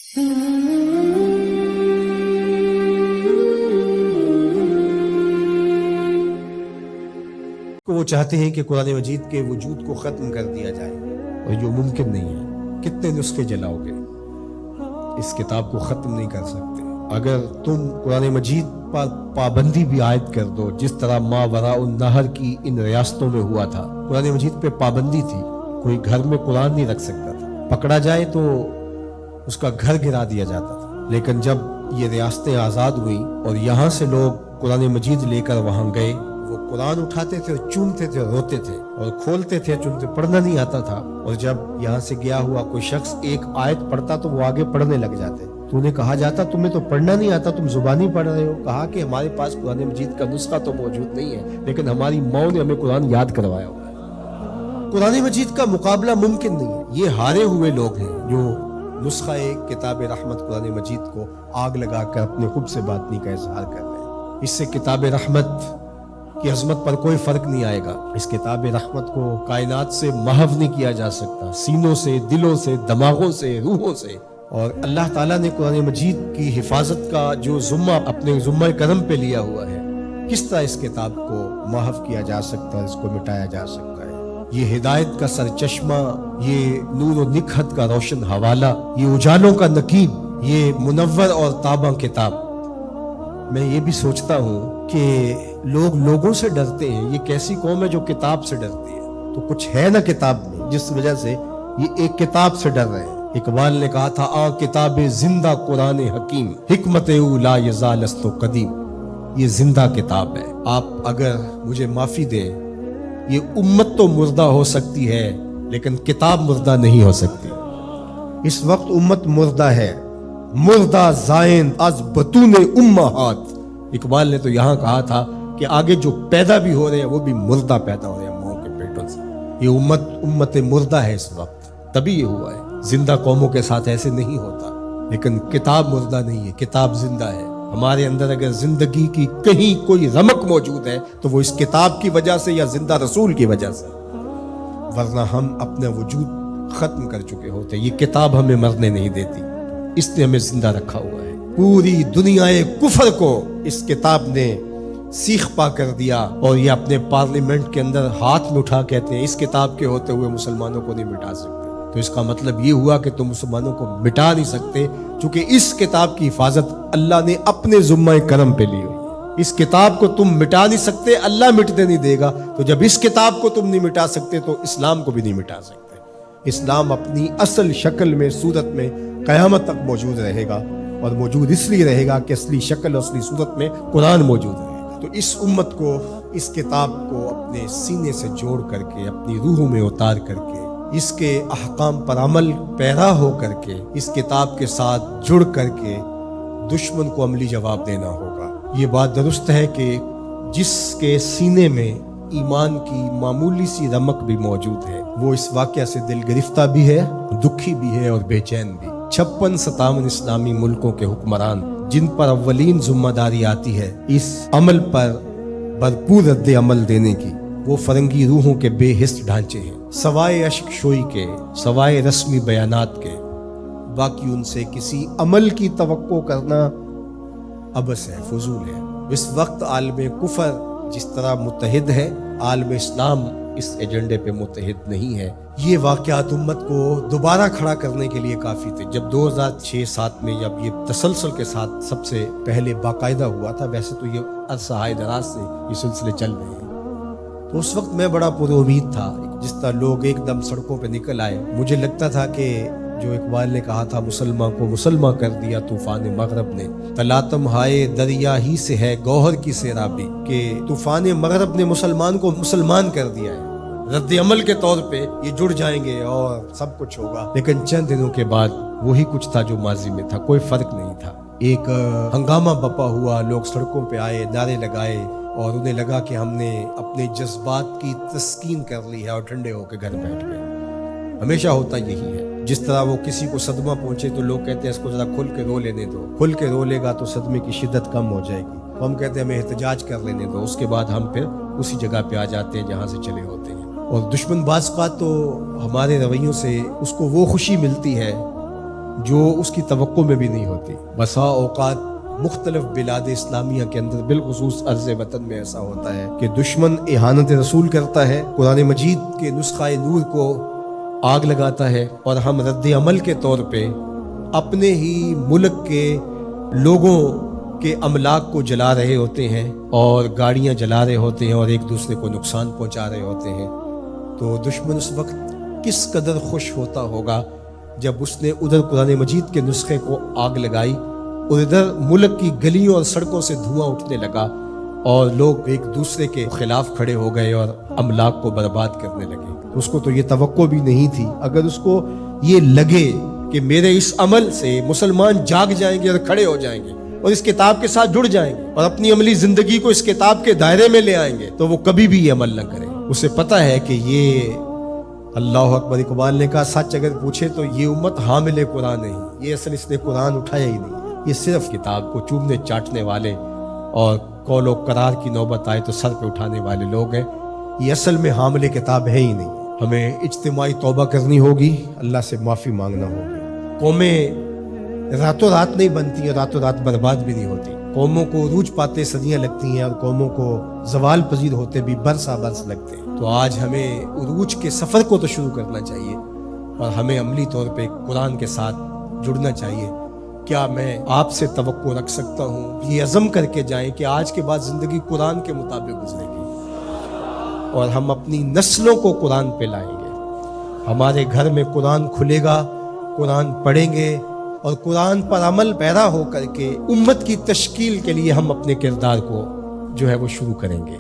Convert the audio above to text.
وہ چاہتے ہیں کہ قرآن مجید کے وجود کو ختم کر دیا جائے، اور جو ممکن نہیں ہے۔ کتنے نسخے جلاؤ گے، اس کتاب کو ختم نہیں کر سکتے۔ اگر تم قرآن مجید پر پابندی بھی عائد کر دو، جس طرح ماوراء النہر کی ان ریاستوں میں ہوا تھا، قرآن مجید پہ پابندی تھی، کوئی گھر میں قرآن نہیں رکھ سکتا تھا، پکڑا جائے تو اس کا گھر گرا دیا جاتا تھا۔ لیکن جب یہ ریاستیں آزاد ہوئیں اور یہاں سے لوگ قرآن مجید لے کر وہاں گئے، وہ قرآن اٹھاتے تھے اور چومتے تھے، روتے تھے اور کھولتے تھے، چونکہ پڑھنا نہیں آتا تھا، اور جب یہاں سے گیا ہوا کوئی شخص ایک آیت پڑھتا تو وہ آگے پڑھنے لگ جاتے۔ تو انہیں کہا جاتا تمہیں تو پڑھنا نہیں آتا، تم زبانی پڑھ رہے ہو۔ کہا کہ ہمارے پاس قرآن مجید کا نسخہ تو موجود نہیں ہے، لیکن ہماری ماؤں نے ہمیں قرآن یاد کروایا ہوا ہے۔ قرآن مجید کا مقابلہ ممکن نہیں ہے۔ یہ ہارے ہوئے لوگ ہیں جو نسخہ کتاب رحمت قرآن مجید کو آگ لگا کر اپنے خود سے باطنی کا اظہار کر رہے ہیں۔ اس سے کتاب رحمت کی عظمت پر کوئی فرق نہیں آئے گا۔ اس کتاب رحمت کو کائنات سے محو نہیں کیا جا سکتا، سینوں سے، دلوں سے، دماغوں سے، روحوں سے۔ اور اللہ تعالیٰ نے قرآن مجید کی حفاظت کا جو ذمہ اپنے ذمہ کرم پہ لیا ہوا ہے، کس طرح اس کتاب کو محو کیا جا سکتا ہے، اس کو مٹایا جا سکتا ہے۔ یہ ہدایت کا سرچشمہ، یہ نور و نکہت کا روشن حوالہ، یہ اجالوں کا نقیب، یہ منور اور تاباں کتاب۔ میں یہ بھی سوچتا ہوں کہ لوگ لوگوں سے ڈرتے ہیں۔ یہ کیسی قوم ہے جو کتاب سے ڈرتی ہے؟ تو کچھ ہے نا کتاب میں، جس وجہ سے یہ ایک کتاب سے ڈر رہے ہیں۔ اقبال نے کہا تھا آ کتاب زندہ قرآن حکیم، حکمت او لا یزال است و قدیم۔ یہ زندہ کتاب ہے۔ آپ اگر مجھے معافی دیں، یہ امت تو مردہ ہو سکتی ہے لیکن کتاب مردہ نہیں ہو سکتی۔ اس وقت امت مردہ ہے، مردہ زائن از بطون امہات۔ اقبال نے تو یہاں کہا تھا کہ آگے جو پیدا بھی ہو رہے ہیں وہ بھی مردہ پیدا ہو رہے ہیں ماؤں کے پیٹوں سے۔ یہ امت مردہ ہے اس وقت، تبھی یہ ہوا ہے۔ زندہ قوموں کے ساتھ ایسے نہیں ہوتا، لیکن کتاب مردہ نہیں ہے، کتاب زندہ ہے۔ ہمارے اندر اگر زندگی کی کہیں کوئی رمق موجود ہے تو وہ اس کتاب کی وجہ سے یا زندہ رسول کی وجہ سے، ورنہ ہم اپنا وجود ختم کر چکے ہوتے۔ یہ کتاب ہمیں مرنے نہیں دیتی، اس نے ہمیں زندہ رکھا ہوا ہے۔ پوری دنیا کفر کو اس کتاب نے سیخ پا کر دیا، اور یہ اپنے پارلیمنٹ کے اندر ہاتھ میں اٹھا کہتے ہیں اس کتاب کے ہوتے ہوئے مسلمانوں کو نہیں مٹا سکتے۔ تو اس کا مطلب یہ ہوا کہ تم مسلمانوں کو مٹا نہیں سکتے، چونکہ اس کتاب کی حفاظت اللہ نے اپنے ذمہ کرم پہ لی ہوئی ہے۔ اس کتاب کو تم مٹا نہیں سکتے، اللہ مٹنے نہیں دے گا۔ تو جب اس کتاب کو تم نہیں مٹا سکتے تو اسلام کو بھی نہیں مٹا سکتے۔ اسلام اپنی اصل شکل میں، صورت میں قیامت تک موجود رہے گا، اور موجود اس لیے رہے گا کہ اصلی شکل، اصلی صورت میں قرآن موجود رہے گا۔ تو اس امت کو، اس کتاب کو اپنے سینے سے جوڑ کر کے، اپنی روحوں میں اتار کر کے، اس کے احکام پر عمل پیرا ہو کر کے، اس کتاب کے ساتھ جڑ کر کے دشمن کو عملی جواب دینا ہوگا۔ یہ بات درست ہے کہ جس کے سینے میں ایمان کی معمولی سی رمق بھی موجود ہے، وہ اس واقعہ سے دل گرفتہ بھی ہے، دکھی بھی ہے اور بے چین بھی۔ 56-57 اسلامی ملکوں کے حکمران جن پر اولین ذمہ داری آتی ہے اس عمل پر بھرپور رد عمل دینے کی، وہ فرنگی روحوں کے بے حس ڈھانچے ہیں، سوائے اشک شوئی کے، سوائے رسمی بیانات کے۔ باقی ان سے کسی عمل کی توقع کرنا عبث ہے، فضول ہے۔ اس وقت عالم کفر جس طرح متحد ہے، عالم اسلام اس ایجنڈے پہ متحد نہیں ہے۔ یہ واقعات امت کو دوبارہ کھڑا کرنے کے لیے کافی تھے۔ جب 2006-07 میں جب یہ تسلسل کے ساتھ سب سے پہلے باقاعدہ ہوا تھا، ویسے تو یہ عرصہ دراز سے یہ سلسلے چل رہے ہیں، تو اس وقت میں بڑا پر امید تھا۔ جس طرح لوگ ایک دم سڑکوں پہ نکل آئے، مجھے لگتا تھا کہ جو اقبال نے کہا تھا مسلمان کو مسلمان کر دیا طوفان مغرب نے، تلاتم ہائے دریا ہی سے ہے گوہر کی سیرابی، کہ طوفان مغرب نے مسلمان کو مسلمان کر دیا ہے۔ رد عمل کے طور پہ یہ جڑ جائیں گے اور سب کچھ ہوگا، لیکن چند دنوں کے بعد وہی کچھ تھا جو ماضی میں تھا، کوئی فرق نہیں تھا۔ ایک ہنگامہ بپا ہوا، لوگ سڑکوں پہ آئے، نعرے لگائے، اور انہیں لگا کہ ہم نے اپنے جذبات کی تسکین کر لی ہے اور ٹھنڈے ہو کے گھر بیٹھ گئے۔ ہمیشہ ہوتا یہی ہے، جس طرح وہ کسی کو صدمہ پہنچے تو لوگ کہتے ہیں اس کو ذرا کھل کے رو لینے دو، کھل کے رو لے گا تو صدمے کی شدت کم ہو جائے گی۔ تو ہم کہتے ہیں ہمیں احتجاج کر لینے دو، اس کے بعد ہم پھر اسی جگہ پہ آ جاتے ہیں جہاں سے چلے ہوتے ہیں۔ اور دشمن بعض کا تو ہمارے رویوں سے اس کو وہ خوشی ملتی ہے جو اس کی توقع میں بھی نہیں ہوتی۔ بسا اوقات مختلف بلاد اسلامیہ کے اندر بالخصوص ارض وطن میں ایسا ہوتا ہے کہ دشمن اہانت رسول کرتا ہے، قرآن مجید کے نسخہ نور کو آگ لگاتا ہے، اور ہم رد عمل کے طور پہ اپنے ہی ملک کے لوگوں کے املاک کو جلا رہے ہوتے ہیں اور گاڑیاں جلا رہے ہوتے ہیں اور ایک دوسرے کو نقصان پہنچا رہے ہوتے ہیں۔ تو دشمن اس وقت کس قدر خوش ہوتا ہوگا جب اس نے ادھر قرآن مجید کے نسخے کو آگ لگائی اور ادھر ملک کی گلیوں اور سڑکوں سے دھواں اٹھنے لگا اور لوگ ایک دوسرے کے خلاف کھڑے ہو گئے اور املاک کو برباد کرنے لگے۔ اس کو تو یہ توقع بھی نہیں تھی۔ اگر اس کو یہ لگے کہ میرے اس عمل سے مسلمان جاگ جائیں گے اور کھڑے ہو جائیں گے اور اس کتاب کے ساتھ جڑ جائیں گے اور اپنی عملی زندگی کو اس کتاب کے دائرے میں لے آئیں گے، تو وہ کبھی بھی یہ عمل نہ کرے۔ اسے پتہ ہے کہ یہ اللہ اکبر، اقبال نے کہا سچ اگر پوچھے تو یہ امت حامل قرآن نہیں، یہ اصل اس نے قرآن اٹھایا ہی نہیں، یہ صرف کتاب کو چومنے چاٹنے والے اور قول و قرار کی نوبت آئے تو سر پہ اٹھانے والے لوگ ہیں، یہ اصل میں حامل کتاب ہے ہی نہیں۔ ہمیں اجتماعی توبہ کرنی ہوگی، اللہ سے معافی مانگنا ہوگی۔ قومیں راتوں رات نہیں بنتی اور راتوں رات برباد بھی نہیں ہوتی۔ قوموں کو عروج پاتے صدیاں لگتی ہیں اور قوموں کو زوال پذیر ہوتے بھی برسا برس لگتے ہیں۔ تو آج ہمیں عروج کے سفر کو تو شروع کرنا چاہیے اور ہمیں عملی طور پہ قرآن کے ساتھ جڑنا چاہیے۔ کیا میں آپ سے توقع رکھ سکتا ہوں یہ عزم کر کے جائیں کہ آج کے بعد زندگی قرآن کے مطابق گزرے گی اور ہم اپنی نسلوں کو قرآن پہ لائیں گے، ہمارے گھر میں قرآن کھلے گا، قرآن پڑھیں گے اور قرآن پر عمل پیرا ہو کر کے امت کی تشکیل کے لیے ہم اپنے کردار کو جو ہے وہ شروع کریں گے۔